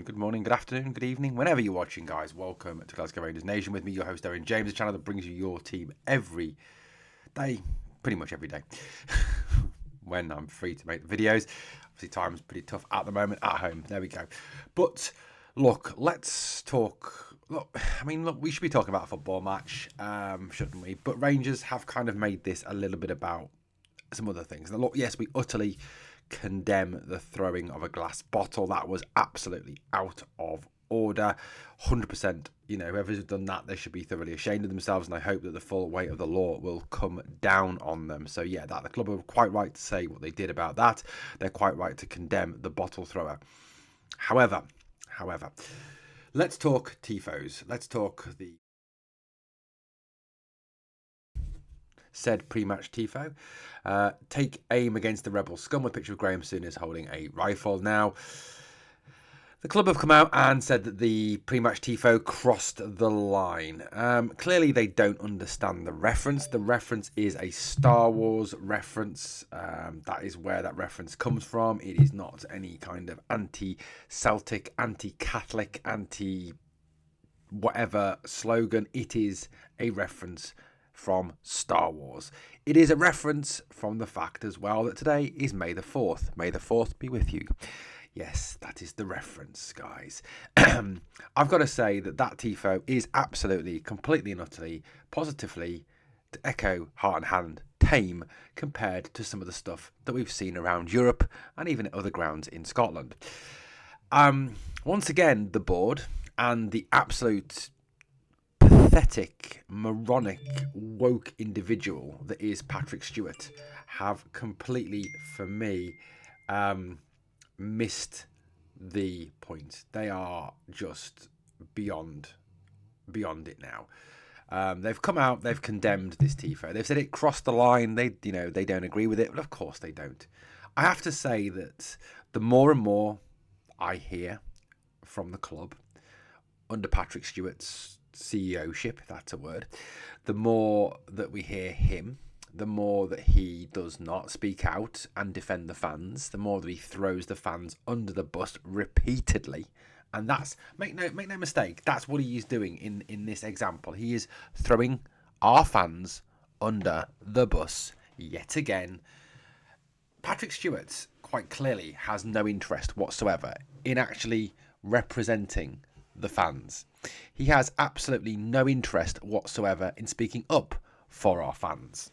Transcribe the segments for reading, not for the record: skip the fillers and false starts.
good morning, good afternoon, good evening, whenever you're watching, guys. Welcome to Glasgow Rangers Nation with me, your host, Owen James, the channel that brings you your team every day, pretty much every day, when I'm free to make the videos. Obviously, time's pretty tough at the moment at home. There we go. But look, let's talk. Look, we should be talking about a football match, shouldn't we? But Rangers have kind of made this a little bit about some other things. Now, look, yes, we utterly condemn the throwing of a glass bottle. That was absolutely out of order. 100%, whoever's done that, they should be thoroughly ashamed of themselves, and I hope that the full weight of the law will come down on them. So yeah, that the club are quite right to say what they did about that. They're quite right to condemn the bottle thrower. However, let's talk Tifos. Let's talk the said pre-match Tifo. Take aim against the rebel scum with a picture of Graham Souness holding a rifle. Now, the club have come out and said that the pre-match Tifo crossed the line. Clearly, they don't understand the reference. The reference is a Star Wars reference. That is where that reference comes from. It is not any kind of anti-Celtic, anti-Catholic, anti-whatever slogan. It is a reference from Star Wars. It is a reference from the fact as well that today is May the 4th. May the 4th be with you. Yes, that is the reference, guys. I've got to say that Tifo is absolutely, completely and utterly, positively, to echo heart and hand, tame compared to some of the stuff that we've seen around Europe and even at other grounds in Scotland. Once again, the board and the absolute pathetic, moronic, woke individual that is Patrick Stewart have completely, for me, missed the point. They are just beyond it now. They've come out, they've condemned this Tifo. They've said it crossed the line. They don't agree with it, but of course they don't. I have to say that the more and more I hear from the club under Patrick Stewart's CEO-ship, if that's a word, the more that we hear him, the more that he does not speak out and defend the fans, the more that he throws the fans under the bus repeatedly. And that's, make no mistake, that's what he is doing in this example. He is throwing our fans under the bus yet again. Patrick Stewart quite clearly has no interest whatsoever in actually representing the fans. He has absolutely no interest whatsoever in speaking up for our fans.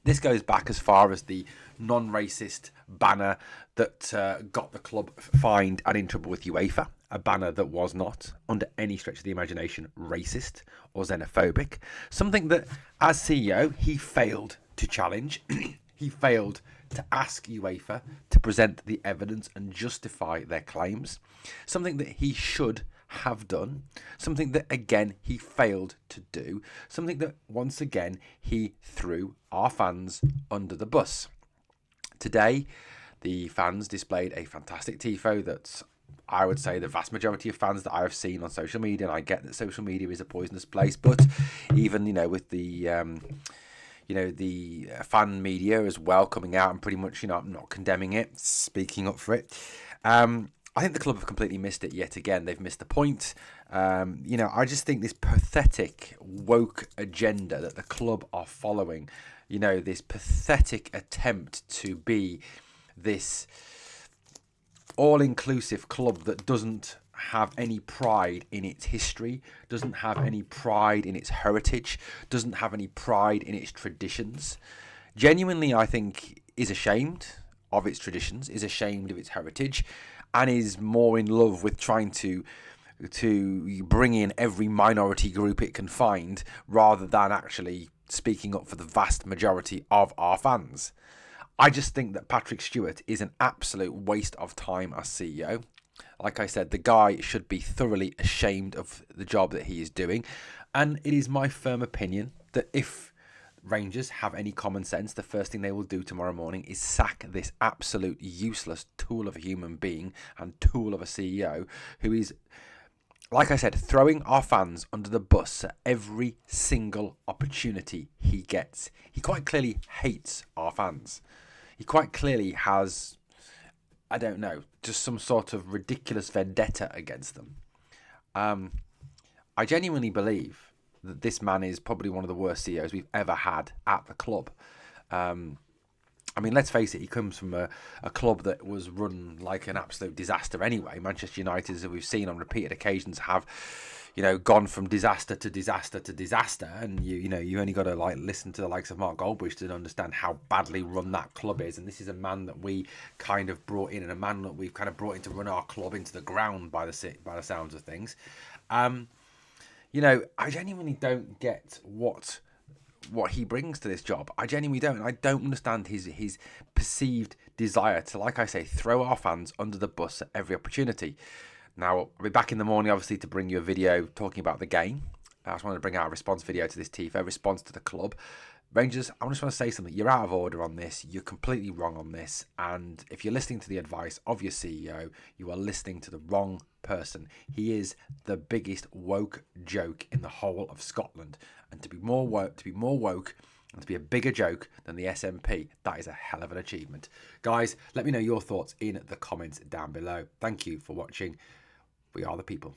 This goes back as far as the non-racist banner that got the club fined and in trouble with UEFA. A banner that was not, under any stretch of the imagination, racist or xenophobic. Something that, as CEO, he failed to challenge. He failed to ask UEFA to present the evidence and justify their claims. Something that he should have done, something that again he failed to do, something that once again he threw our fans under the bus. Today, the fans displayed a fantastic Tifo that I would say the vast majority of fans that I have seen on social media, and I get that social media is a poisonous place, but even with the the fan media as well coming out and pretty much I'm not condemning it, speaking up for it. I think the club have completely missed it yet again. They've missed the point. I just think this pathetic woke agenda that the club are following, this pathetic attempt to be this all-inclusive club that doesn't have any pride in its history, doesn't have any pride in its heritage, doesn't have any pride in its traditions. Genuinely, I think, is ashamed of its traditions, is ashamed of its heritage, and is more in love with trying to bring in every minority group it can find rather than actually speaking up for the vast majority of our fans. I just think that Patrick Stewart is an absolute waste of time as CEO. Like I said, the guy should be thoroughly ashamed of the job that he is doing. And it is my firm opinion that if Rangers have any common sense, the first thing they will do tomorrow morning is sack this absolute useless tool of a human being and tool of a CEO who is, like I said, throwing our fans under the bus at every single opportunity he gets. He quite clearly hates our fans. He quite clearly has I don't know, just some sort of ridiculous vendetta against them. I genuinely believe that this man is probably one of the worst CEOs we've ever had at the club. I mean, let's face it, he comes from a club that was run like an absolute disaster anyway. Manchester United, as we've seen on repeated occasions, have, gone from disaster to disaster to disaster. And, you only got to listen to the likes of Mark Goldbridge to understand how badly run that club is. And this is a man that we kind of brought in, and a man that we've kind of brought in to run our club into the ground by the sounds of things. I genuinely don't get what he brings to this job. I genuinely don't. I don't understand his perceived desire to, like I say, throw our fans under the bus at every opportunity. Now, I'll be back in the morning, obviously, to bring you a video talking about the game. I just wanted to bring out a response video to this Tifo, response to the club. Rangers, I just want to say something. You're out of order on this. You're completely wrong on this. And if you're listening to the advice of your CEO, you are listening to the wrong person. He is the biggest woke joke in the whole of Scotland. And to be more woke, and to be a bigger joke than the SNP, that is a hell of an achievement. Guys, let me know your thoughts in the comments down below. Thank you for watching. We are the people.